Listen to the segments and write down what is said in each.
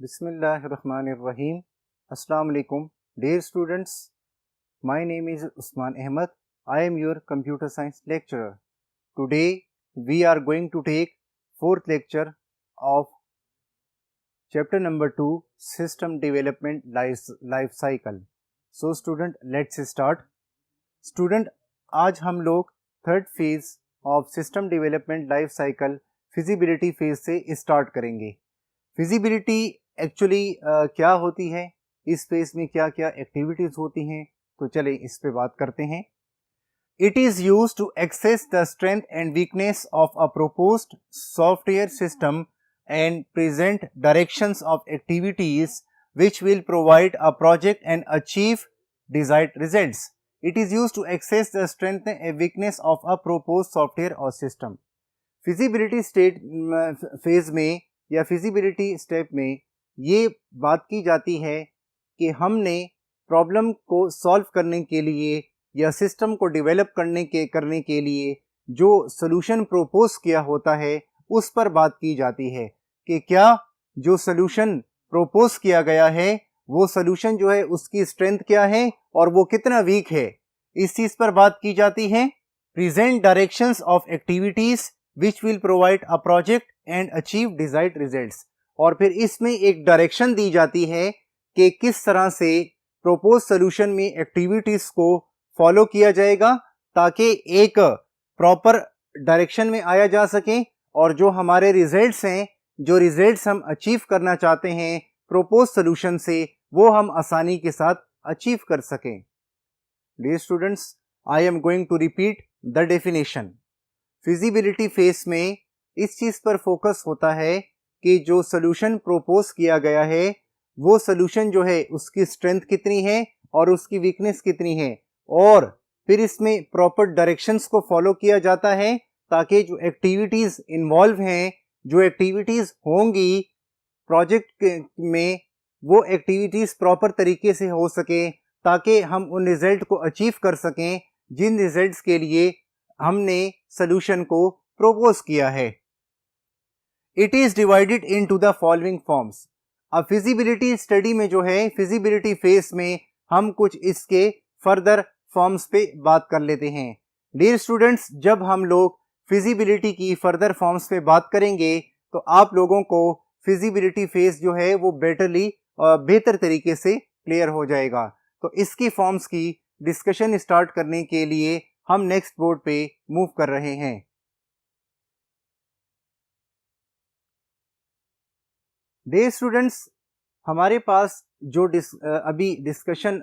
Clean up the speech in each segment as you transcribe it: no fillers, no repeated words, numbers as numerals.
Bismillahirrahmanirrahim. Assalamu alaikum. Dear students, my name is Usman Ahmed. I am your computer science lecturer. Today we are going to take fourth lecture of chapter number 2, System Development Life Cycle. So student, let's start. Student, आज हम लोग third phase of system development life cycle feasibility phase से start करेंगे. Feasibility actually क्या होती है, इस phase में क्या क्या एक्टिविटीज होती हैं, तो चले इस पे बात करते हैं. It is used to access the strength and weakness of a proposed software system and present directions of activities which will provide a project and achieve desired results. It is used to access the strength and weakness of a proposed software or system. Feasibility state phase में या feasibility step में ये बात की जाती है कि हमने प्रॉब्लम को सॉल्व करने के लिए या सिस्टम को डेवलप करने के लिए जो सोल्यूशन प्रोपोज किया होता है उस पर बात की जाती है कि क्या जो सोल्यूशन प्रोपोज किया गया है वो सोल्यूशन जो है उसकी स्ट्रेंथ क्या है और वो कितना वीक है, इस चीज पर बात की जाती है. Present directions of activities which will provide a project and achieve desired results. और फिर इसमें एक डायरेक्शन दी जाती है कि किस तरह से प्रोपोज सोल्यूशन में एक्टिविटीज को फॉलो किया जाएगा ताकि एक प्रॉपर डायरेक्शन में आया जा सके और जो हमारे रिजल्ट्स हैं, जो रिजल्ट्स हम अचीव करना चाहते हैं प्रोपोज सोल्यूशन से, वो हम आसानी के साथ अचीव कर सकें. Dear students, I am going to repeat the definition. Feasibility phase में इस चीज पर फोकस होता है कि जो सोल्यूशन प्रोपोज किया गया है वो सोल्यूशन जो है उसकी स्ट्रेंथ कितनी है और उसकी वीकनेस कितनी है, और फिर इसमें प्रॉपर डायरेक्शंस को फॉलो किया जाता है ताकि जो एक्टिविटीज इन्वॉल्व हैं, जो एक्टिविटीज होंगी प्रोजेक्ट में, वो एक्टिविटीज प्रॉपर तरीके से हो सके ताकि हम उन रिजल्ट को अचीव कर सकें जिन रिजल्ट्स के लिए हमने सोल्यूशन को प्रोपोज किया है. It is divided into the following forms. अब फिजिबिलिटी स्टडी में जो है फिजिबिलिटी फेज में हम कुछ इसके फर्दर फॉर्म्स पे बात कर लेते हैं. डियर स्टूडेंट्स, जब हम लोग फिजिबिलिटी की फर्दर फॉर्म्स पे बात करेंगे तो आप लोगों को फिजिबिलिटी फेज जो है वो बेहतर तरीके से क्लियर हो जाएगा. तो इसकी फॉर्म्स की डिस्कशन स्टार्ट करने के लिए हम नेक्स्ट बोर्ड पे मूव कर रहे हैं. डियर स्टूडेंट्स, हमारे पास जो अभी डिस्कशन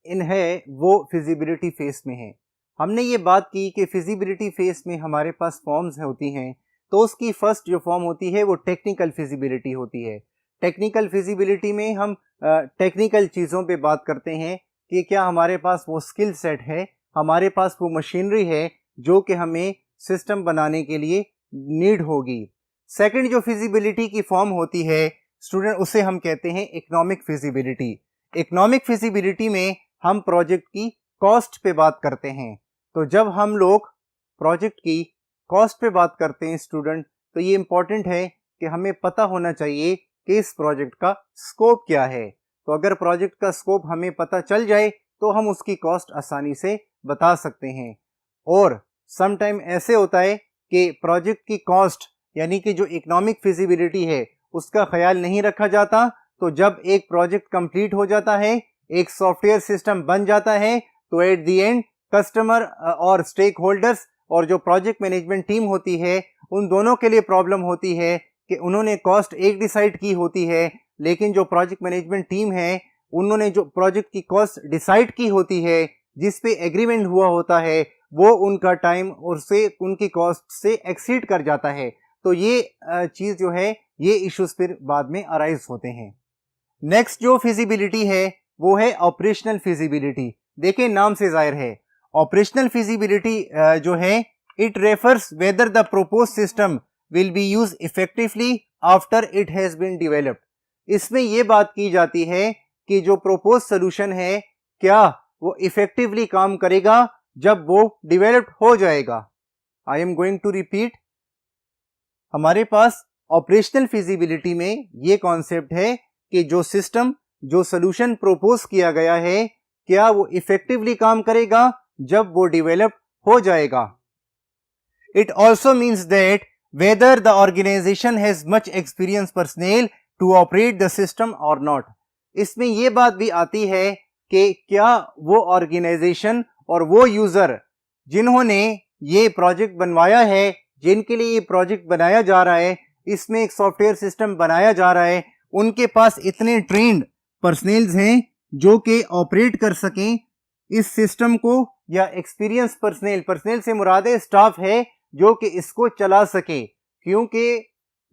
इन है वो फिजिबिलिटी फेज में है. हमने ये बात की कि फिजिबिलिटी फेज में हमारे पास फॉर्म्स होती हैं, तो उसकी फर्स्ट जो फॉर्म होती है वो टेक्निकल फिजिबिलिटी होती है. टेक्निकल फिजिबिलिटी में हम टेक्निकल चीज़ों पे बात करते हैं कि क्या हमारे पास वो स्किल सेट है, हमारे पास वो मशीनरी है जो कि हमें सिस्टम बनाने के लिए नीड होगी. सेकंड जो फिजिबिलिटी की फॉर्म होती है स्टूडेंट, उसे हम कहते हैं इकोनॉमिक फिजिबिलिटी. इकोनॉमिक फिजिबिलिटी में हम प्रोजेक्ट की कॉस्ट पे बात करते हैं. तो जब हम लोग प्रोजेक्ट की कॉस्ट पे बात करते हैं स्टूडेंट, तो ये इंपॉर्टेंट है कि हमें पता होना चाहिए कि इस प्रोजेक्ट का स्कोप क्या है. तो अगर प्रोजेक्ट का स्कोप हमें पता चल जाए तो हम उसकी कॉस्ट आसानी से बता सकते हैं. और सम टाइम ऐसे होता है कि प्रोजेक्ट की कॉस्ट यानी कि जो इकोनॉमिक फिजिबिलिटी है उसका ख्याल नहीं रखा जाता. तो जब एक प्रोजेक्ट कंप्लीट हो जाता है, एक सॉफ्टवेयर सिस्टम बन जाता है, तो एट द एंड कस्टमर और स्टेक होल्डर्स और जो प्रोजेक्ट मैनेजमेंट टीम होती है उन दोनों के लिए प्रॉब्लम होती है कि उन्होंने कॉस्ट एक डिसाइड की होती है, लेकिन जो प्रोजेक्ट मैनेजमेंट टीम है उन्होंने जो प्रोजेक्ट की कॉस्ट डिसाइड की होती है, जिस पे एग्रीमेंट हुआ होता है, वो उनका टाइम उससे उनकी कॉस्ट से एक्सीड कर जाता है. तो ये चीज़ जो है, ये इश्यूज फिर बाद में अराइज होते हैं. नेक्स्ट जो फिजिबिलिटी है वो है ऑपरेशनल फिजिबिलिटी. देखिए नाम से जाहिर है, ऑपरेशनल फिजिबिलिटी जो है it refers whether the propose system will be use effectively after it has been developed. इसमें यह बात की जाती है कि जो प्रोपोज सोल्यूशन है क्या वो इफेक्टिवली काम करेगा जब वो डेवलप्ड हो जाएगा. I am going to repeat. हमारे पास ऑपरेशनल फिजिबिलिटी में ये कॉन्सेप्ट है कि जो सिस्टम, जो सोल्यूशन प्रोपोज किया गया है, क्या वो इफेक्टिवली काम करेगा जब वो डेवलप हो जाएगा। It also means that whether the organisation has much experience personnel to operate the system और नॉट। इसमें यह बात भी आती है कि क्या वो ऑर्गेनाइजेशन और वो यूजर जिन्होंने ये प्रोजेक्ट बनवाया है, जिनके लिए ये प्रोजेक्ट बनाया जा रहा है, इसमें एक सॉफ्टवेयर सिस्टम बनाया जा रहा है, उनके पास इतने ट्रेन्ड पर्सनेल्स हैं जो कि ऑपरेट कर सकें इस सिस्टम को, या एक्सपीरियंस पर्सनेल से मुराद है स्टाफ है जो कि इसको चला सके। क्योंकि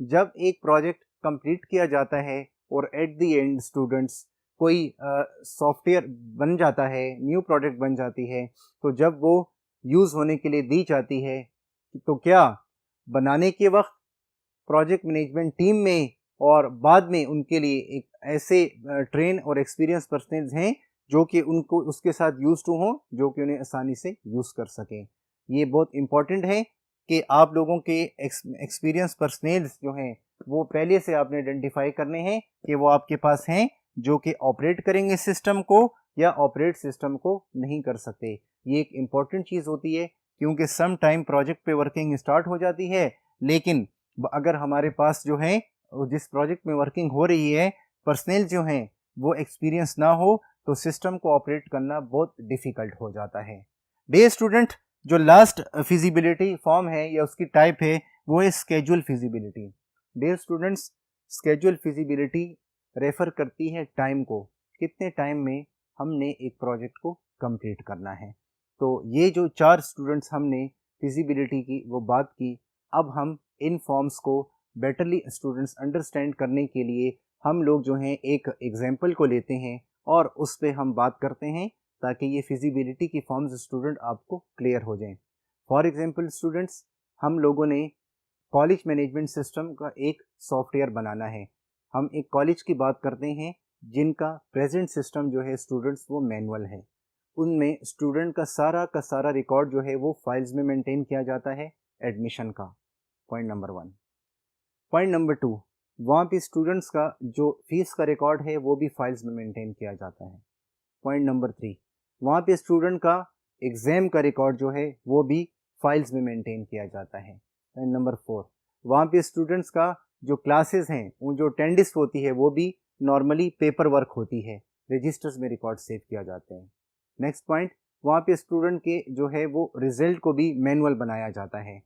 जब एक प्रोजेक्ट कंप्लीट किया जाता है और एट द एंड स्टूडेंट्स कोई सॉफ्टवेयर बन जाता है, न्यू प्रोडक्ट बन जाती है, तो जब वो यूज़ होने के लिए दी जाती है, तो क्या बनाने के वक्त प्रोजेक्ट मैनेजमेंट टीम में और बाद में उनके लिए एक ऐसे ट्रेन और एक्सपीरियंस पर्सनल्स हैं जो कि उनको उसके साथ यूज टू हों, जो कि उन्हें आसानी से यूज़ कर सकें। ये बहुत इंपॉर्टेंट है कि आप लोगों के एक्सपीरियंस पर्सनल्स जो हैं वो पहले से आपने आइडेंटिफाई करने हैं कि वो आपके पास हैं जो कि ऑपरेट करेंगे सिस्टम को या ऑपरेट सिस्टम को नहीं कर सकते। ये एक इम्पॉर्टेंट चीज़ होती है क्योंकि सम टाइम प्रोजेक्ट पे वर्किंग स्टार्ट हो जाती है, लेकिन अगर हमारे पास जो है जिस प्रोजेक्ट में वर्किंग हो रही है पर्सनल जो हैं वो एक्सपीरियंस ना हो तो सिस्टम को ऑपरेट करना बहुत डिफ़िकल्ट हो जाता है। डियर स्टूडेंट, जो लास्ट फिजिबिलिटी फॉर्म है या उसकी टाइप है वो है schedule feasibility. Dear students, schedule feasibility refer करती है टाइम को, कितने टाइम में हमने एक प्रोजेक्ट को कंप्लीट करना है। तो ये जो 4 स्टूडेंट्स हमने फिजिबिलिटी की वो बात की, अब हम इन फॉर्म्स को बेटरली स्टूडेंट्स अंडरस्टैंड करने के लिए हम लोग जो हैं एक एग्जाम्पल को लेते हैं और उस पर हम बात करते हैं ताकि ये फिजिबिलिटी की फॉर्म्स स्टूडेंट आपको क्लियर हो जाएं। फॉर एग्जांपल स्टूडेंट्स, हम लोगों ने कॉलेज मैनेजमेंट सिस्टम का एक सॉफ्टवेयर बनाना है। हम एक कॉलेज की बात करते हैं जिनका प्रेजेंट सिस्टम जो है स्टूडेंट्स वो मैनुअल है। उनमें स्टूडेंट का सारा रिकॉर्ड जो है वो फाइल्स में मेंटेन किया जाता है एडमिशन का, पॉइंट नंबर 1। पॉइंट नंबर 2, वहाँ पे स्टूडेंट्स का जो फीस का रिकॉर्ड है वो भी फाइल्स में मेंटेन किया जाता है। पॉइंट नंबर 3, वहाँ पे स्टूडेंट का एग्ज़ाम का रिकॉर्ड जो है वो भी फाइल्स में मेंटेन किया जाता है। पॉइंट नंबर 4, वहाँ पे स्टूडेंट्स का जो क्लासेस हैं, वो जो अटेंडेंस होती है वो भी नॉर्मली पेपर वर्क होती है, रजिस्टर्स में रिकॉर्ड सेव किया जाते हैं। नेक्स्ट पॉइंट, वहाँ पे स्टूडेंट के जो है वो रिजल्ट को भी मैनुअल बनाया जाता है।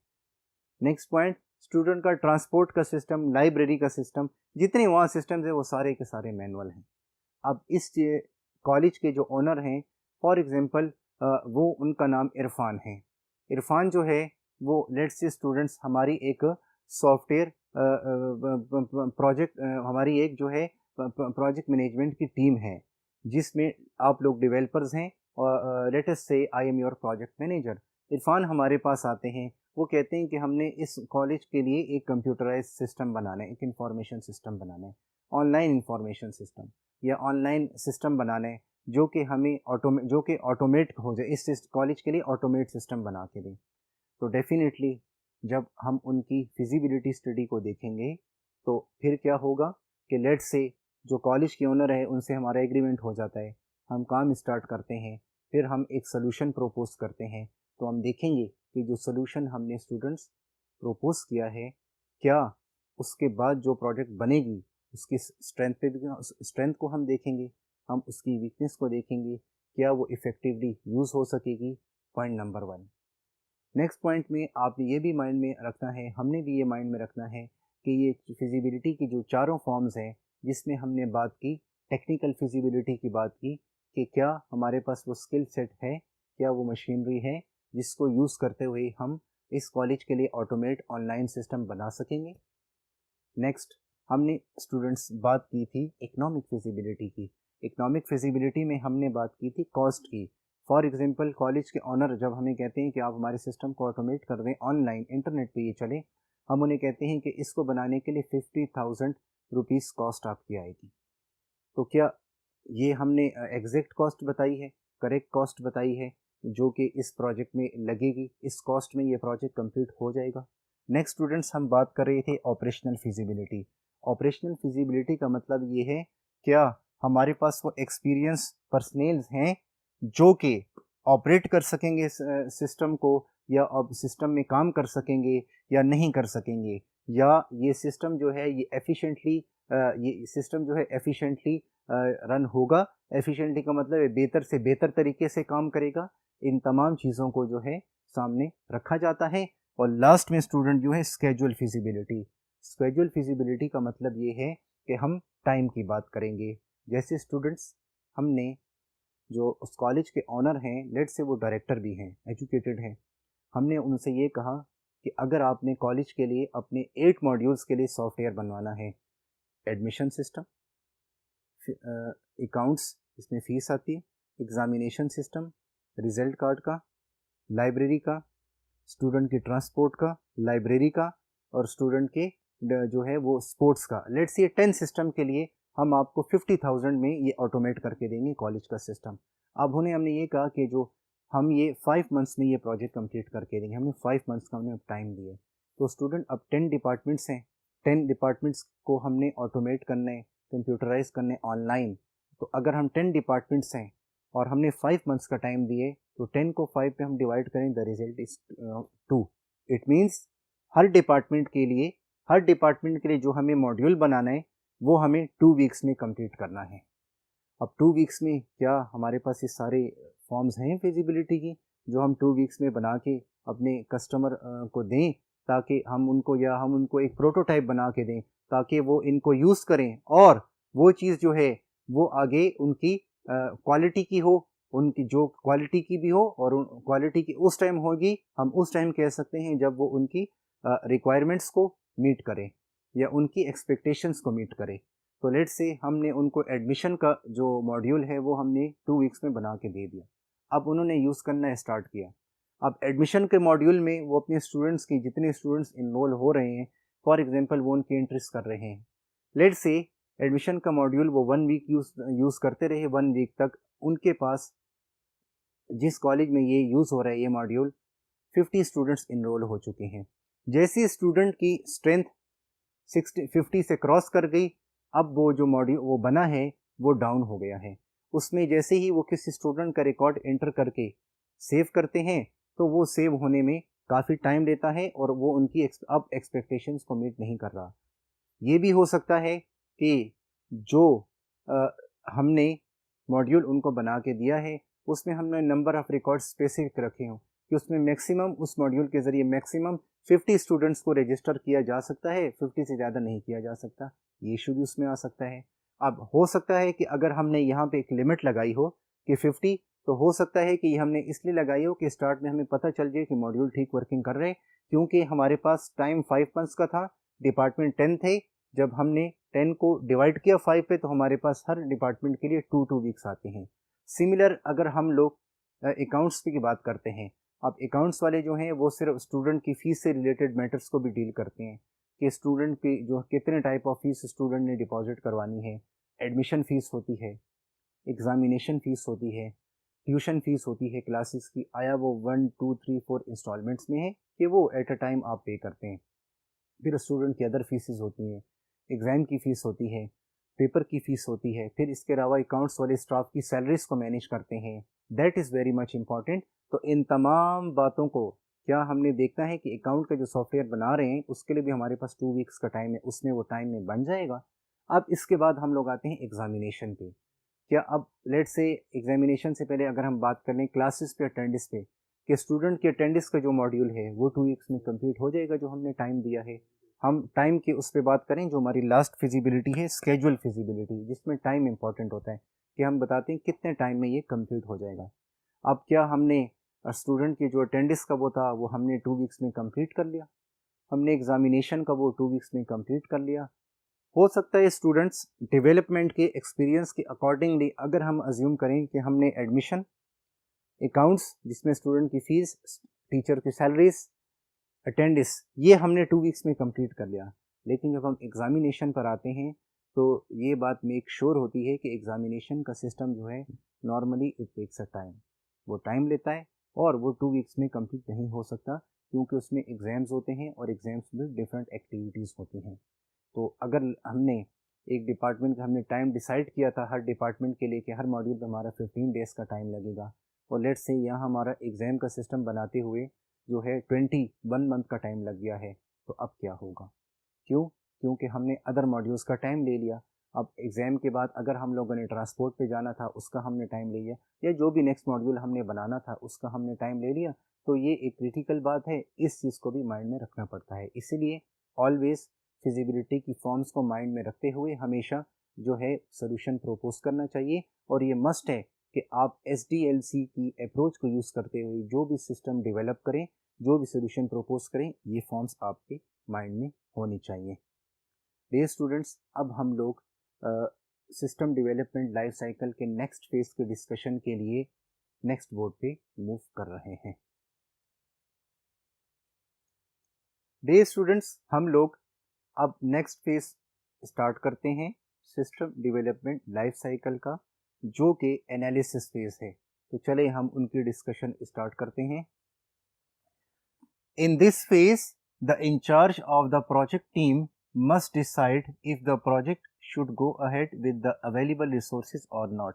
नेक्स्ट पॉइंट, स्टूडेंट का ट्रांसपोर्ट का सिस्टम, लाइब्रेरी का सिस्टम, जितने वहाँ सिस्टम्स है वो सारे के सारे मैनुअल हैं। अब इस कॉलेज के जो ओनर हैं, फॉर एग्जांपल वो उनका नाम इरफान है। इरफान जो है वो लेट्स से स्टूडेंट्स हमारी एक सॉफ्टवेयर प्रोजेक्ट, हमारी एक जो है प्रोजेक्ट मैनेजमेंट की टीम है जिसमें आप लोग डेवलपर्स हैं और लेट अस से I am your project manager. Irfan हमारे पास आते हैं, वो कहते हैं कि हमने इस कॉलेज के लिए एक कंप्यूटराइज सिस्टम बनाना है, एक इंफॉर्मेशन सिस्टम बनाना है, ऑनलाइन इंफॉर्मेशन सिस्टम या ऑनलाइन सिस्टम बनाना है जो कि हमें ऑटोमेट हो जाए, इस कॉलेज के लिए ऑटोमेट सिस्टम बना के दें। तो डेफिनेटली जब हम उनकी फिजिबिलिटी स्टडी को देखेंगे तो फिर क्या होगा कि लेट्स से जो कॉलेज के ओनर है उनसे हमारा एग्रीमेंट हो जाता है, हम काम स्टार्ट करते हैं, फिर हम एक सोल्यूशन प्रोपोज करते हैं। तो हम देखेंगे कि जो सोल्यूशन हमने स्टूडेंट्स प्रोपोज किया है, क्या उसके बाद जो प्रोजेक्ट बनेगी उसकी स्ट्रेंथ को हम देखेंगे, हम उसकी वीकनेस को देखेंगे, क्या वो इफ़ेक्टिवली यूज़ हो सकेगी। Point number 1। नेक्स्ट पॉइंट में आपने ये भी माइंड में रखना है, हमने भी ये माइंड में रखना है कि ये फिजिबिलिटी की जो चारों फॉर्म्स हैं जिसमें हमने बात की, टेक्निकल फिजिबिलिटी की बात की कि क्या हमारे पास वो स्किल सेट है, क्या वो मशीनरी है जिसको यूज़ करते हुए हम इस कॉलेज के लिए ऑटोमेट ऑनलाइन सिस्टम बना सकेंगे। नेक्स्ट हमने स्टूडेंट्स बात की थी इकोनॉमिक फिजिबिलिटी की। इकोनॉमिक फिजिबिलिटी में हमने बात की थी कॉस्ट की। फॉर एग्जांपल कॉलेज के ऑनर जब हमें कहते हैं कि आप हमारे सिस्टम को ऑटोमेट कर दें, ऑनलाइन इंटरनेट पे ये चले, हम उन्हें कहते हैं कि इसको बनाने के लिए 50,000 रुपीज़ कॉस्ट आपकी आएगी। तो क्या ये हमने एग्जैक्ट कॉस्ट बताई है, करेक्ट कॉस्ट बताई है जो कि इस प्रोजेक्ट में लगेगी, इस कॉस्ट में ये प्रोजेक्ट कंप्लीट हो जाएगा? नेक्स्ट स्टूडेंट्स हम बात कर रहे थे ऑपरेशनल फिजिबिलिटी। ऑपरेशनल फिजिबिलिटी का मतलब ये है क्या हमारे पास वो एक्सपीरियंस पर्सनेल्स हैं जो कि ऑपरेट कर सकेंगे सिस्टम को, या अब सिस्टम में काम कर सकेंगे या नहीं कर सकेंगे, या ये सिस्टम जो है ये एफिशिएंटली रन होगा। एफिशिएंटली का मतलब है बेहतर से बेहतर तरीके से काम करेगा। इन तमाम चीज़ों को जो है सामने रखा जाता है। और लास्ट में स्टूडेंट जो है स्केजुअल फिजिबिलिटी। स्केजुअल फिजिबिलिटी का मतलब ये है कि हम टाइम की बात करेंगे। जैसे स्टूडेंट्स, हमने जो उस कॉलेज के ऑनर हैं, लेट से वो डायरेक्टर भी हैं, एजुकेटेड हैं, हमने उनसे ये कहा कि अगर आपने कॉलेज के लिए अपने 8 मॉड्यूल्स के लिए सॉफ्टवेयर बनवाना है, एडमिशन सिस्टम, अकाउंट्स इसमें फ़ीस आती है, एग्ज़ामिनेशन सिस्टम, रिज़ल्ट कार्ड का, लाइब्रेरी का, स्टूडेंट के ट्रांसपोर्ट का, लाइब्रेरी का, और स्टूडेंट के जो है वो स्पोर्ट्स का। लेट्स ये 10 सिस्टम के लिए हम आपको 50,000 में ये ऑटोमेट करके देंगे कॉलेज का सिस्टम। अब उन्हें हमने ये कहा कि जो हम ये 5 मंथ्स में ये प्रोजेक्ट कंप्लीट करके देंगे। हमने 5 मंथ्स का हमने टाइम दिए। तो स्टूडेंट अब 10 डिपार्टमेंट्स हैं, 10 डिपार्टमेंट्स को हमने ऑटोमेट करने, कंप्यूटराइज करने ऑनलाइन। तो अगर हम 10 डिपार्टमेंट्स हैं और हमने 5 मंथ्स का टाइम दिए, तो 10 को 5 पे हम डिवाइड करें, the result is 2। It means her department के लिए जो हमें मॉड्यूल बनाना है वो हमें 2 वीक्स में कंप्लीट करना है। अब 2 वीक्स में क्या हमारे पास ये सारे फॉर्म्स हैं फिजिबिलिटी की जो हम 2 वीक्स में बना के अपने कस्टमर को दें, ताकि हम उनको एक प्रोटोटाइप बना के दें ताकि वो इनको यूज़ करें, और वो चीज़ जो है वो आगे उनकी क्वालिटी की हो, उनकी जो क्वालिटी की भी हो, और क्वालिटी की उस टाइम होगी, हम उस टाइम कह सकते हैं जब वो उनकी रिक्वायरमेंट्स को मीट करे या उनकी एक्सपेक्टेशंस को मीट करे। तो लेट्स से हमने उनको एडमिशन का जो मॉड्यूल है वो हमने 2 वीक्स में बना के दे दिया। अब उन्होंने यूज़ करना स्टार्ट किया। अब एडमिशन के मॉड्यूल में वो अपने स्टूडेंट्स की, जितने स्टूडेंट्स इनरोल हो रहे हैं, फॉर एग्जांपल वो उनकी एंट्रीज कर रहे हैं। लेट्स से एडमिशन का मॉड्यूल वो 1 वीक यूज़ करते रहे। 1 वीक तक उनके पास, जिस कॉलेज में ये यूज़ हो रहा है ये मॉड्यूल, 50 स्टूडेंट्स इनरोल हो चुके हैं। जैसे स्टूडेंट की स्ट्रेंथ 50 से क्रॉस कर गई, अब वो जो मॉड्यूल वो बना है वो डाउन हो गया है। उसमें जैसे ही वो किसी स्टूडेंट का रिकॉर्ड एंटर करके सेव करते हैं, तो वो सेव होने में काफ़ी टाइम लेता है और वो उनकी अब एक्सपेक्टेशंस को मीट नहीं कर रहा। ये भी हो सकता है कि जो हमने मॉड्यूल उनको बना के दिया है उसमें हमने नंबर ऑफ़ रिकॉर्ड स्पेसिफिक रखे हों कि उसमें मैक्सिमम, उस मॉड्यूल के ज़रिए मैक्सिमम 50 स्टूडेंट्स को रजिस्टर किया जा सकता है, 50 से ज़्यादा नहीं किया जा सकता। ये इशू भी उसमें आ सकता है। अब हो सकता है कि अगर हमने यहाँ पे एक लिमिट लगाई हो कि 50, तो हो सकता है कि हमने इसलिए लगाई हो कि स्टार्ट में हमें पता चल जाए कि मॉड्यूल ठीक वर्किंग कर रहे हैं, क्योंकि हमारे पास टाइम 5 मंथ्स का था, डिपार्टमेंट 10 थे। जब हमने 10 को डिवाइड किया 5 पे, तो हमारे पास हर डिपार्टमेंट के लिए 2 वीक्स आते हैं। सिमिलर अगर हम लोग अकाउंट्स की बात करते हैं, अब अकाउंट्स वाले जो हैं वो सिर्फ स्टूडेंट की फ़ीस से रिलेटेड मैटर्स को भी डील करते हैं कि स्टूडेंट की जो कितने टाइप ऑफ फीस स्टूडेंट ने डिपॉजिट करवानी है। एडमिशन फ़ीस होती है, एग्ज़ामिनेशन फ़ीस होती है, ट्यूशन फ़ीस होती है क्लासेस की, आया वो 1 2 3 4 इंस्टॉलमेंट्स में है कि वो एट अ टाइम आप पे करते हैं। फिर स्टूडेंट की अदर फीसेस होती हैं, एग्ज़ाम की फ़ीस होती है, पेपर की फ़ीस होती है, फिर इसके अलावा अकाउंट्स वाले स्टाफ की सैलरीज को मैनेज करते हैं। That is very much important. तो इन तमाम बातों को क्या हमने देखना है कि अकाउंट का जो सॉफ्टवेयर बना रहे हैं उसके लिए भी हमारे पास 2 वीक्स का टाइम है, उसमें वो टाइम में बन जाएगा। अब इसके बाद हम लोग आते हैं एग्ज़ामिनेशन पे। क्या अब लेट्स से एग्ज़ामिनेशन से पहले अगर हम बात कर लें क्लासेस पे, अटेंडेंस पे, कि स्टूडेंट की अटेंडेंस का जो मॉड्यूल है वो 2 वीक्स में कंप्लीट हो जाएगा जो हमने टाइम दिया है। हम टाइम की उस पर बात करें, जो हमारी लास्ट फिजिबिलिटी है, स्केजुअल फिजिबिलिटी, जिसमें टाइम इंपॉर्टेंट होता है कि हम बताते हैं कितने टाइम में ये कंप्लीट हो जाएगा। अब क्या हमने स्टूडेंट की जो अटेंडेंस का वो था वो हमने 2 वीक्स में कंप्लीट कर लिया, हमने एग्ज़ामिनेशन का वो 2 वीक्स में कंप्लीट कर लिया। हो सकता है स्टूडेंट्स डेवलपमेंट के एक्सपीरियंस के अकॉर्डिंगली अगर हम अज्यूम करें कि हमने एडमिशन, अकाउंट्स जिसमें स्टूडेंट की फ़ीस, टीचर की सैलरीज, अटेंडेंस, ये हमने 2 वीक्स में कंप्लीट कर लिया। लेकिन जब हम एग्ज़ामिनेशन पर आते हैं तो ये बात मेक श्योर होती है कि एग्ज़ामिनेशन का सिस्टम जो है normally it takes a time, वो टाइम लेता है और वो 2 वीक्स में कंप्लीट नहीं हो सकता। क्योंकि उसमें एग्ज़ाम्स होते हैं और एग्ज़ाम्स में डिफरेंट एक्टिविटीज़ होती हैं। तो अगर हमने एक डिपार्टमेंट का हमने टाइम डिसाइड किया था हर डिपार्टमेंट के लिए कि हर मॉड्यूल पे हमारा 15 डेज़ का टाइम लगेगा, और लेट्स से यहाँ हमारा एग्ज़ाम का सिस्टम बनाते हुए जो है 21 मंथ का टाइम लग गया है, तो अब क्या होगा? क्यों? क्योंकि हमने अदर मॉड्यूल्स का टाइम ले लिया। अब एग्ज़ाम के बाद अगर हम लोगों ने ट्रांसपोर्ट पे जाना था उसका हमने टाइम ले लिया, या जो भी नेक्स्ट मॉड्यूल हमने बनाना था उसका हमने टाइम ले लिया। तो ये एक क्रिटिकल बात है, इस चीज़ को भी माइंड में रखना पड़ता है। इसीलिए ऑलवेज़ फिजिबिलिटी की फॉर्म्स को माइंड में रखते हुए हमेशा जो है सॉल्यूशन प्रपोज करना चाहिए, और ये मस्ट है कि आप SDLC की अप्रोच को यूज़ करते हुए जो भी सिस्टम डेवलप करें, जो भी सॉल्यूशन प्रपोज करें, ये फॉर्म्स आपके माइंड में होनी चाहिए। डियर स्टूडेंट्स, अब हम लोग सिस्टम डेवलपमेंट लाइफ साइकिल के नेक्स्ट फेज के डिस्कशन के लिए नेक्स्ट बोर्ड पे मूव कर रहे हैं। डियर स्टूडेंट्स, हम लोग अब नेक्स्ट फेज स्टार्ट करते हैं सिस्टम डेवलपमेंट लाइफ साइकिल का, जो कि एनालिसिस फेज है। तो चले हम उनकी डिस्कशन स्टार्ट करते हैं। In this phase the incharge of the project team must decide if the project should go ahead with the available resources or not.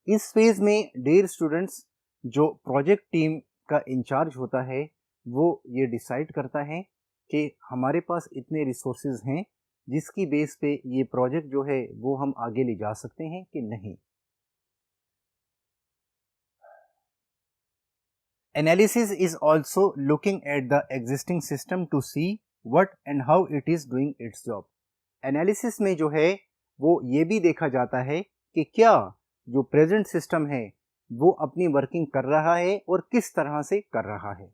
इस फेज में डियर स्टूडेंट्स, जो प्रोजेक्ट टीम का इंचार्ज होता है वो ये डिसाइड करता है कि हमारे पास इतने रिसोर्सेज हैं जिसकी बेस पे ये प्रोजेक्ट जो है वो हम आगे ले जा सकते हैं कि नहीं। Analysis is also looking at the existing system to see what and how it is doing its job. Analysis में जो है वो ये भी देखा जाता है कि क्या जो प्रेजेंट सिस्टम है वो अपनी वर्किंग कर रहा है और किस तरह से कर रहा है।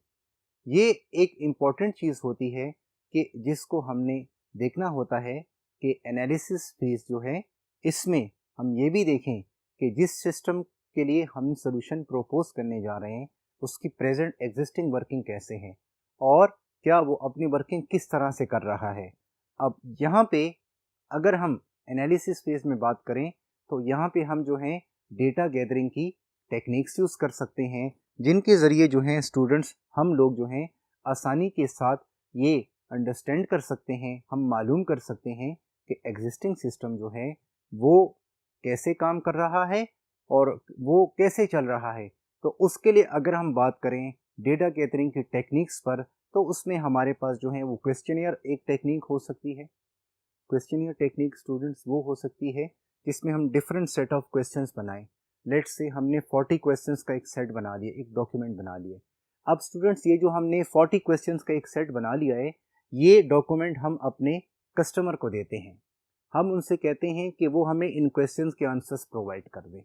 ये एक इम्पॉर्टेंट चीज़ होती है कि जिसको हमने देखना होता है कि एनालिसिस फेज जो है इसमें हम ये भी देखें कि जिस सिस्टम के लिए हम सोल्यूशन प्रपोज करने जा रहे हैं उसकी प्रेजेंट एग्जिस्टिंग वर्किंग कैसे है और क्या वो अपनी वर्किंग किस तरह से कर रहा है। अब यहाँ पे अगर हम एनालिसिस फेज में बात करें तो यहाँ पे हम जो है डेटा गैदरिंग की टेक्निक्स यूज़ कर सकते हैं, जिनके ज़रिए जो हैं स्टूडेंट्स हम लोग जो हैं आसानी के साथ ये अंडरस्टैंड कर सकते हैं, हम मालूम कर सकते हैं कि एग्जिस्टिंग सिस्टम जो है वो कैसे काम कर रहा है और वो कैसे चल रहा है। तो उसके लिए अगर हम बात करें डेटा गैदरिंग की टेक्निक्स पर, तो उसमें हमारे पास जो है वो क्वेश्चनियर एक टेक्निक हो सकती है। क्वेश्चनियर टेक्निक स्टूडेंट्स वो हो सकती है जिसमें हम डिफरेंट सेट ऑफ क्वेश्चंस बनाएं। लेट्स से हमने 40 क्वेश्चंस का एक सेट बना लिया, एक डॉक्यूमेंट बना लिया। अब स्टूडेंट्स ये जो हमने 40 क्वेश्चंस का एक सेट बना लिया है, ये डॉक्यूमेंट हम अपने कस्टमर को देते हैं। हम उनसे कहते हैं कि वो हमें इन क्वेश्चंस के आंसर्स प्रोवाइड कर दें।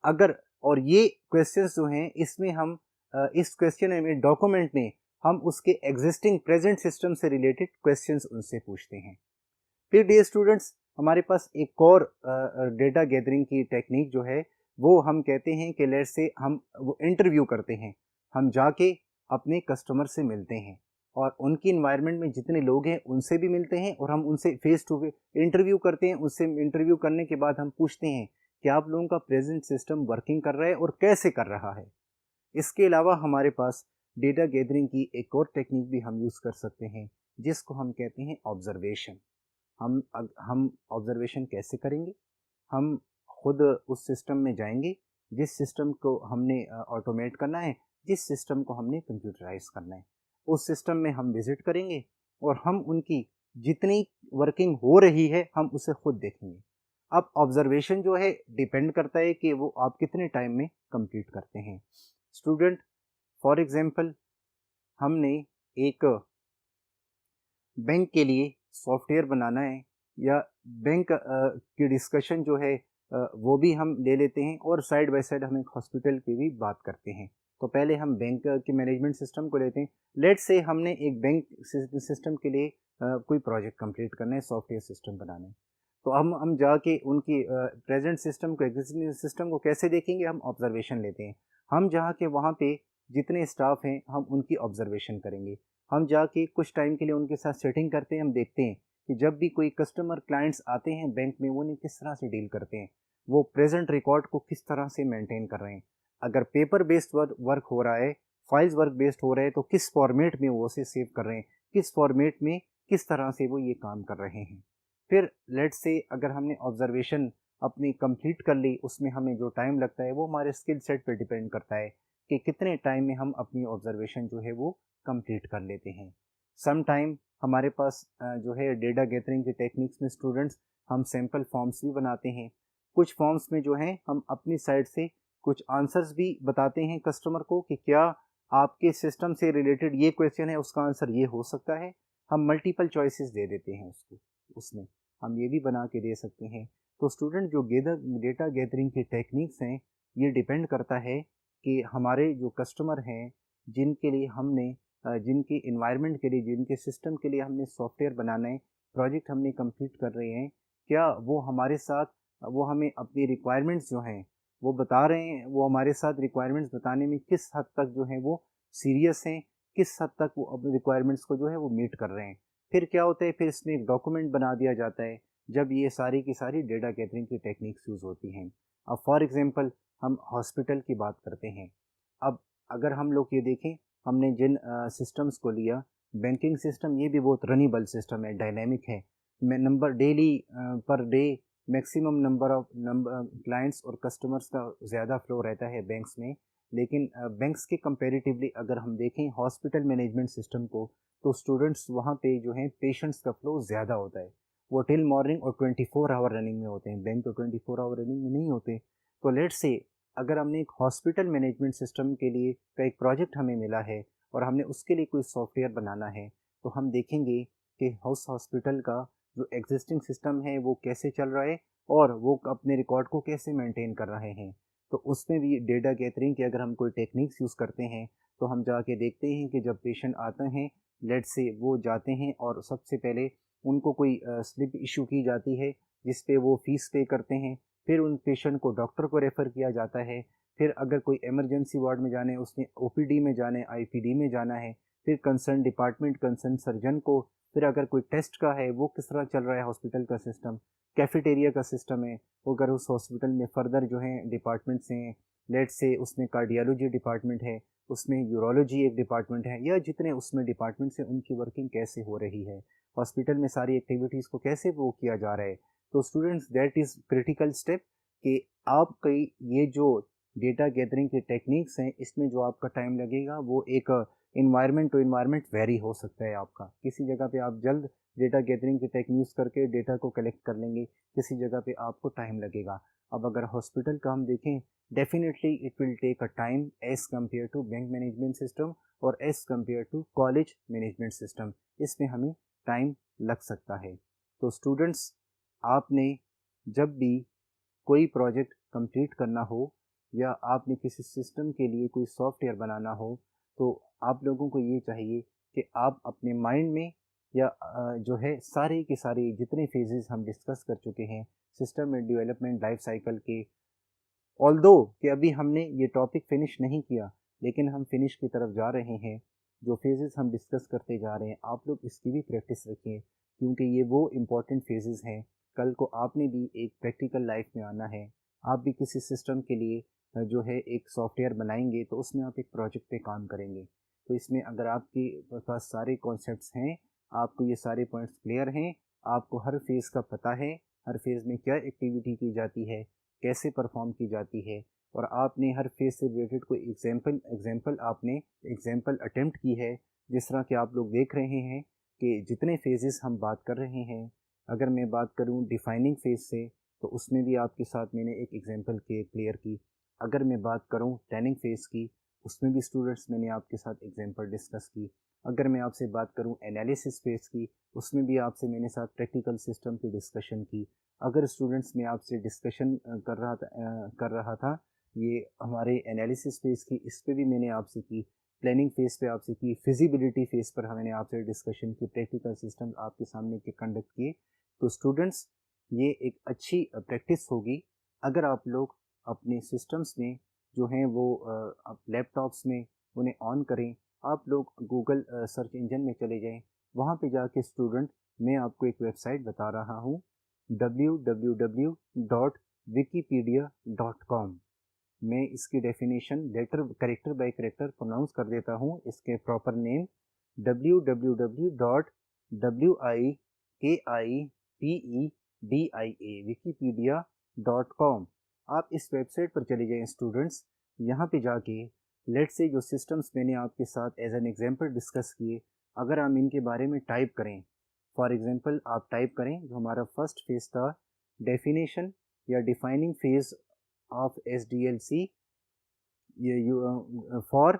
अगर और ये क्वेश्चंस जो हैं इसमें हम इस क्वेश्चन में डॉक्यूमेंट में हम उसके एग्जिस्टिंग प्रेजेंट सिस्टम से रिलेटेड क्वेश्चंस उनसे पूछते हैं। फिर डियर स्टूडेंट्स, हमारे पास एक और डेटा गैदरिंग की टेक्निक जो है वो हम कहते हैं कि लेट्स से हम वो इंटरव्यू करते हैं। हम जाके अपने कस्टमर से मिलते हैं और उनकी इन्वायरमेंट में जितने लोग हैं उनसे भी मिलते हैं और हम उनसे फेस टू फेस इंटरव्यू करते हैं। उससे इंटरव्यू करने के बाद हम पूछते हैं कि आप लोगों का प्रेजेंट सिस्टम वर्किंग कर रहा है और कैसे कर रहा है। इसके अलावा हमारे पास डेटा गैदरिंग की एक और टेक्निक भी हम यूज़ कर सकते हैं जिसको हम कहते हैं ऑब्जर्वेशन। हम ऑब्जर्वेशन कैसे करेंगे? हम खुद उस सिस्टम में जाएंगे जिस सिस्टम को हमने ऑटोमेट करना है, जिस सिस्टम को हमने कंप्यूटराइज करना है, उस सिस्टम में हम विजिट करेंगे और हम उनकी जितनी वर्किंग हो रही है हम उसे खुद देखेंगे। अब ऑब्जर्वेशन जो है डिपेंड करता है कि वो आप कितने टाइम में कंप्लीट करते हैं। स्टूडेंट, फॉर एग्जांपल हमने एक बैंक के लिए सॉफ्टवेयर बनाना है या बैंक की डिस्कशन जो है वो भी हम ले लेते हैं और साइड बाय साइड हम एक हॉस्पिटल की भी बात करते हैं। तो पहले हम बैंक के मैनेजमेंट सिस्टम को लेते हैं। लेट्स से हमने एक बैंक सिस्टम के लिए कोई प्रोजेक्ट कंप्लीट करना है, सॉफ्टवेयर सिस्टम बनाना है। तो हम जाके उनकी प्रेजेंट सिस्टम को, एग्जिस्टिंग सिस्टम को कैसे देखेंगे? हम ऑब्जर्वेशन लेते हैं। हम जहाँ के वहाँ पे जितने स्टाफ हैं हम उनकी ऑब्जर्वेशन करेंगे। हम जाके कुछ टाइम के लिए उनके साथ सेटिंग करते हैं। हम देखते हैं कि जब भी कोई कस्टमर क्लाइंट्स आते हैं बैंक में वो उन्हें किस तरह से डील करते हैं, वो प्रेजेंट रिकॉर्ड को किस तरह से मेंटेन कर रहे हैं। अगर पेपर बेस्ड वर्क हो रहा है फाइल्स वर्क बेस्ड हो रहे हैं तो किस फॉर्मेट में वो उसे सेव कर रहे हैं, किस फॉर्मेट में किस तरह से वो ये काम कर रहे हैं। फिर लेट्स से अगर हमने ऑब्जर्वेशन अपनी कंप्लीट कर ली, उसमें हमें जो टाइम लगता है वो हमारे स्किल सेट पर डिपेंड करता है कि कितने टाइम में हम अपनी ऑब्जर्वेशन जो है वो कंप्लीट कर लेते हैं। सम टाइम हमारे पास जो है डेटा गैदरिंग के टेक्निक्स में स्टूडेंट्स हम सैम्पल फॉर्म्स भी बनाते हैं। कुछ फॉर्म्स में जो है हम अपनी साइड से कुछ आंसर्स भी बताते हैं कस्टमर को कि क्या आपके सिस्टम से रिलेटेड ये क्वेश्चन है, उसका आंसर ये हो सकता है। हम मल्टीपल चॉइसेस दे देते हैं उसको, उसमें हम ये भी बना के दे सकते हैं। तो स्टूडेंट जो डेटा गैदरिंग की टेक्निक्स हैं, ये डिपेंड करता है कि हमारे जो कस्टमर हैं जिनके लिए हमने जिनके इन्वायरमेंट के लिए, जिनके सिस्टम के लिए हमने सॉफ्टवेयर बनाना है, प्रोजेक्ट हमने कंप्लीट कर रहे हैं, क्या वो हमारे साथ वो हमें अपनी रिक्वायरमेंट्स जो हैं वो बता रहे हैं, वो हमारे साथ रिक्वायरमेंट्स बताने में किस हद तक जो है वो सीरियस हैं, किस हद तक वो अपनी रिक्वायरमेंट्स को जो है वो मीट कर रहे हैं। फिर क्या होता है, फिर इसमें एक डॉक्यूमेंट बना दिया जाता है जब ये सारी की सारी डेटा गैदरिंग की टेक्निक्स यूज़ होती हैं। अब फॉर एग्जांपल हम हॉस्पिटल की बात करते हैं। अब अगर हम लोग ये देखें, हमने जिन सिस्टम्स को लिया, बैंकिंग सिस्टम ये भी बहुत रनिबल सिस्टम है, डायनेमिक है। मैं number daily per day maximum number of clients और कस्टमर्स का ज़्यादा फ्लो रहता है बैंक्स में। लेकिन बैंक्स के कंपैरेटिवली अगर हम देखें हॉस्पिटल मैनेजमेंट सिस्टम को, तो स्टूडेंट्स वहाँ पे जो हैं पेशेंट्स का फ्लो ज़्यादा होता है। वो टिल मॉर्निंग और 24 आवर रनिंग में होते हैं, बैंक तो 24 आवर रनिंग में नहीं होते। तो लेट्स से अगर हमने एक हॉस्पिटल मैनेजमेंट सिस्टम के लिए का एक प्रोजेक्ट हमें मिला है और हमने उसके लिए कोई सॉफ्टवेयर बनाना है, तो हम देखेंगे कि उस हॉस्पिटल का जो एग्जिस्टिंग सिस्टम है वो कैसे चल रहा है और वो अपने रिकॉर्ड को कैसे मेंटेन कर रहे हैं। तो उसमें भी डेटा गैदरिंग की अगर हम कोई टेक्निक्स यूज़ करते हैं, तो हम जाके देखते हैं कि जब पेशेंट आते हैं, लेट से वो जाते हैं और सबसे पहले उनको कोई स्लिप इशू की जाती है जिस पे वो फीस पे करते हैं। फिर उन पेशेंट को डॉक्टर को रेफ़र किया जाता है। फिर अगर कोई इमरजेंसी वार्ड में जाना है, उसने ओपीडी में जाना है, आईपीडी में जाना है, फिर कंसर्न डिपार्टमेंट, कंसर्न सर्जन को, फिर अगर कोई टेस्ट का है वो किस तरह चल रहा है हॉस्पिटल का सिस्टम, कैफेटेरिया का सिस्टम है, वो अगर उस हॉस्पिटल में फर्दर जो है डिपार्टमेंट्स हैं, लेट से उसमें कार्डियोलॉजी डिपार्टमेंट है, उसमें यूरोलॉजी एक डिपार्टमेंट है, या जितने उसमें डिपार्टमेंट्स हैं उनकी वर्किंग कैसे हो रही है, हॉस्पिटल में सारी एक्टिविटीज़ को कैसे वो किया जा रहा है। तो students that is critical step कि आपकी ये जो डेटा गैदरिंग की टेक्निक्स हैं, इसमें जो आपका टाइम लगेगा वो एक इन्वायरमेंट टू इन्वायरमेंट वेरी हो सकता है आपका। किसी जगह पे आप जल्द डेटा गैदरिंग की टेक्निक यूज़ करके डेटा को कलेक्ट कर लेंगे, किसी जगह पे आपको टाइम लगेगा। अब अगर हॉस्पिटल का हम देखें, definitely it will take a time as compare to bank management system और as compare to college management system. इसमें हमें टाइम लग सकता है। तो स्टूडेंट्स, आपने जब भी कोई प्रोजेक्ट कंप्लीट करना हो या आपने किसी सिस्टम के लिए कोई सॉफ्टवेयर बनाना हो, तो आप लोगों को ये चाहिए कि आप अपने माइंड में या जो है सारे के सारे जितने फेजेस हम डिस्कस कर चुके हैं सिस्टम में डेवलपमेंट लाइफ साइकिल के, ऑल्दो कि अभी हमने ये टॉपिक फिनिश नहीं किया, लेकिन हम फिनिश की तरफ जा रहे हैं। जो फेजेस हम डिस्कस करते जा रहे हैं, आप लोग इसकी भी प्रैक्टिस रखिए, क्योंकि ये वो इम्पोर्टेंट फेजेस हैं। कल को आपने भी एक प्रैक्टिकल लाइफ में आना है, आप भी किसी सिस्टम के लिए जो है एक सॉफ्टवेयर बनाएंगे, तो उसमें आप एक प्रोजेक्ट पे काम करेंगे। तो इसमें अगर आपके पास सारे कॉन्सेप्ट्स हैं, आपको ये सारे पॉइंट्स क्लियर हैं, आपको हर फेज़ का पता है, हर फेज़ में क्या एक्टिविटी की जाती है, कैसे परफॉर्म की जाती है, और आपने हर फेज से रिलेटेड कोई एग्जाम्पल अटेम्प्ट की है। जिस तरह कि आप लोग देख रहे हैं कि जितने फेजेस हम बात कर रहे हैं, अगर मैं बात करूं डिफाइनिंग फेज से, तो उसमें भी आपके साथ मैंने एक एग्जाम्पल के क्लियर की। अगर मैं बात करूं प्लानिंग फेज की, उसमें भी स्टूडेंट्स मैंने आपके साथ एग्जाम्पल डिस्कस की। अगर मैं आपसे बात करूं एनालिसिस फेज की, उसमें भी आपसे मैंने साथ प्रैक्टिकल सिस्टम की डिस्कशन की। अगर स्टूडेंट्स में आपसे डिस्कशन कर रहा था ये हमारे एनालिसिस फेज़ की, इस पे भी मैंने आपसे की, प्लानिंग फेज़ पे आपसे की, फिजिबिलिटी फेज़ पर मैंने आपसे डिस्कशन की, प्रैक्टिकल सिस्टम आपके सामने के कंडक्ट किए। तो स्टूडेंट्स, ये एक अच्छी प्रैक्टिस होगी अगर आप लोग अपने सिस्टम्स में जो हैं वो आप लैपटॉप्स में उन्हें ऑन करें। आप लोग गूगल सर्च इंजन में चले जाएं, वहाँ पे जाके स्टूडेंट मैं आपको एक वेबसाइट बता रहा हूँ, www.wikipedia.com। मैं इसकी definition letter character by character pronounce कर देता हूँ। इसके प्रॉपर नेम www.wikipedia आप इस वेबसाइट पर चले जाएं स्टूडेंट्स। यहाँ पे जाके लेट से जो सिस्टम्स मैंने आपके साथ एज एन एग्जांपल डिस्कस किए, अगर हम इनके बारे में टाइप करें, फॉर एग्जांपल आप टाइप करें जो हमारा फर्स्ट फेज था, डेफिनेशन या डिफाइनिंग फेज ऑफ SDLC ये फॉर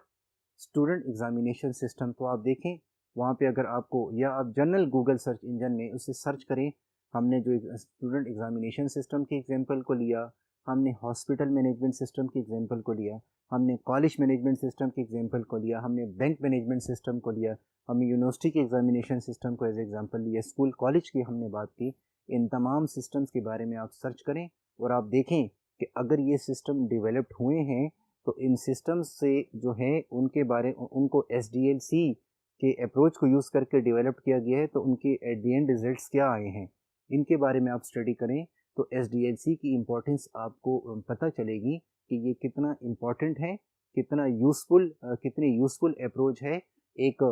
स्टूडेंट एग्जामिनेशन सिस्टम। तो आप देखें वहाँ पे अगर आपको, या आप जनरल गूगल सर्च इंजन में उसे सर्च करें, हमने जो स्टूडेंट एग्जामिनेशन सिस्टम के एग्जांपल को लिया, हमने हॉस्पिटल मैनेजमेंट सिस्टम के एग्जांपल को लिया, हमने कॉलेज मैनेजमेंट सिस्टम के एग्जांपल को लिया, हमने बैंक मैनेजमेंट सिस्टम को लिया, हमने यूनिवर्सिटी के एग्जामिनेशन सिस्टम को एज एग्जांपल लिया, स्कूल कॉलेज की हमने बात की। इन तमाम सिस्टम्स के बारे में आप सर्च करें और आप देखें कि अगर ये सिस्टम डेवलप्ड हुए हैं तो इन सिस्टम्स से जो है उनको SDLC के अप्रोच को यूज़ करके डेवलप किया गया है, तो उनके एट द एंड रिजल्ट्स क्या आए हैं, इनके बारे में आप स्टडी करें तो SDLC की इम्पोर्टेंस आपको पता चलेगी कि ये कितना इम्पोर्टेंट है, कितनी यूज़फुल अप्रोच है एक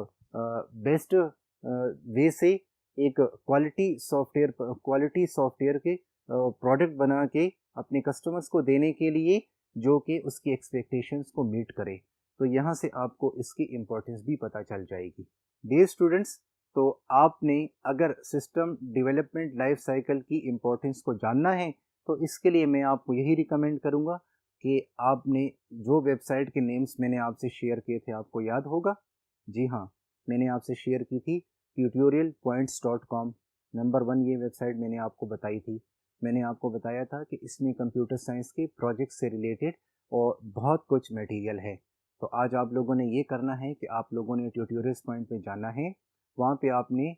बेस्ट वे से एक क्वालिटी सॉफ्टवेयर के प्रोडक्ट बना के अपने कस्टमर्स को देने के लिए जो कि उसकी एक्सपेक्टेशंस को मीट करे। तो यहाँ से आपको इसकी इम्पोर्टेंस भी पता चल जाएगी। डियर स्टूडेंट्स, तो आपने अगर सिस्टम डेवलपमेंट लाइफ साइकिल की इम्पोर्टेंस को जानना है तो इसके लिए मैं आपको यही रिकमेंड करूँगा कि आपने जो वेबसाइट के नेम्स मैंने आपसे शेयर किए थे आपको याद होगा। जी हाँ, मैंने आपसे शेयर की थी tutorialpoints.com। नंबर 1 ये वेबसाइट मैंने आपको बताई थी। मैंने आपको बताया था कि इसमें कंप्यूटर साइंस के प्रोजेक्ट से रिलेटेड और बहुत कुछ मटेरियल है। तो आज आप लोगों ने ये करना है कि आप लोगों ने ट्यूटोरियल्स पॉइंट पे जाना है, वहाँ पे आपने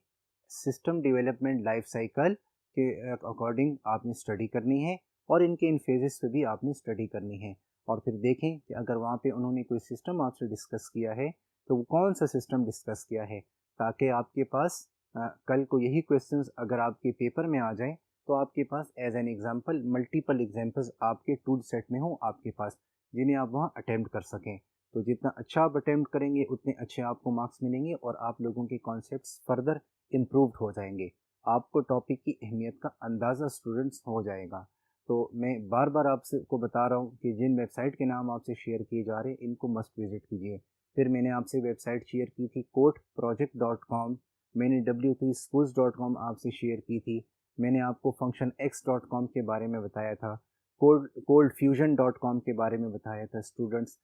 सिस्टम डेवलपमेंट लाइफ साइकिल के अकॉर्डिंग आपने स्टडी करनी है और इनके इन फेजेस पे भी आपने स्टडी करनी है। और फिर देखें कि अगर वहाँ पे उन्होंने कोई सिस्टम आपसे डिस्कस किया है तो वो कौन सा सिस्टम डिस्कस किया है, ताकि आपके पास कल को यही क्वेश्चंस अगर आपके पेपर में आ जाएं तो आपके पास as an example multiple examples आपके टूल सेट में हो आपके पास, जिन्हें आप वहाँ अटेम्प्ट कर सकें। तो जितना अच्छा आप अटेम्प्ट करेंगे उतने अच्छे आपको मार्क्स मिलेंगे और आप लोगों के कॉन्सेप्ट्स फर्दर इम्प्रूव्ड हो जाएंगे। आपको टॉपिक की अहमियत का अंदाज़ा स्टूडेंट्स हो जाएगा। तो मैं बार बार आपसे को बता रहा हूँ कि जिन वेबसाइट के नाम आपसे शेयर किए जा रहे हैं इनको मस्ट विजिट कीजिए। फिर मैंने आपसे वेबसाइट शेयर की थी codeproject.com, मैंने w3schools.com आपसे शेयर की थी, मैंने आपको functionx.com के बारे में बताया था, coldfusion.com के बारे में बताया था स्टूडेंट्स।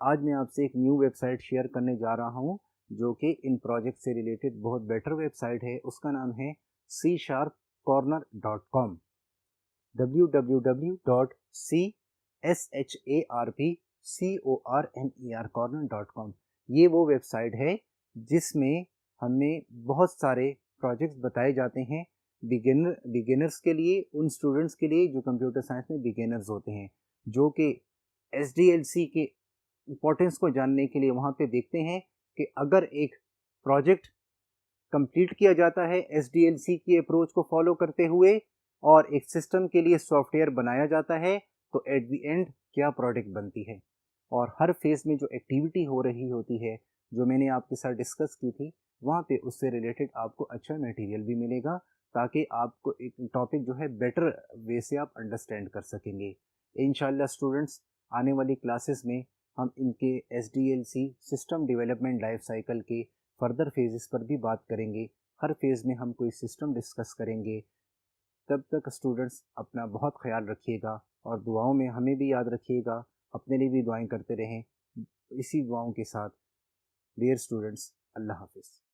आज मैं आपसे एक न्यू वेबसाइट शेयर करने जा रहा हूँ जो कि इन प्रोजेक्ट से रिलेटेड बहुत बेटर वेबसाइट है। उसका नाम है csharpcorner.com, www.csharpcorner.com। ये वो वेबसाइट है जिसमें हमें बहुत सारे प्रोजेक्ट्स बताए जाते हैं बिगिनर्स के लिए, उन स्टूडेंट्स के लिए जो कंप्यूटर साइंस में बिगिनर्स होते हैं, जो कि SDLC के इम्पोर्टेंस को जानने के लिए वहाँ पे देखते हैं कि अगर एक प्रोजेक्ट कंप्लीट किया जाता है SDLC की अप्रोच को फॉलो करते हुए और एक सिस्टम के लिए सॉफ्टवेयर बनाया जाता है तो एट द एंड क्या प्रोडक्ट बनती है। और हर फेज़ में जो एक्टिविटी हो रही होती है जो मैंने आपके साथ डिस्कस की थी वहाँ पे उससे रिलेटेड आपको अच्छा मटेरियल भी मिलेगा, ताकि आपको एक टॉपिक जो है बेटर वे से आप अंडरस्टैंड कर सकेंगे। इंशाल्लाह स्टूडेंट्स, आने वाली क्लासेस में हम इनके SDLC system development life cycle के फर्दर फेजेस पर भी बात करेंगे। हर फेज़ में हम कोई सिस्टम डिस्कस करेंगे। तब तक स्टूडेंट्स अपना बहुत ख्याल रखिएगा और दुआओं में हमें भी याद रखिएगा, अपने लिए भी दुआएं करते रहें। इसी दुआओं के साथ डियर स्टूडेंट्स, अल्लाह हाफिज़।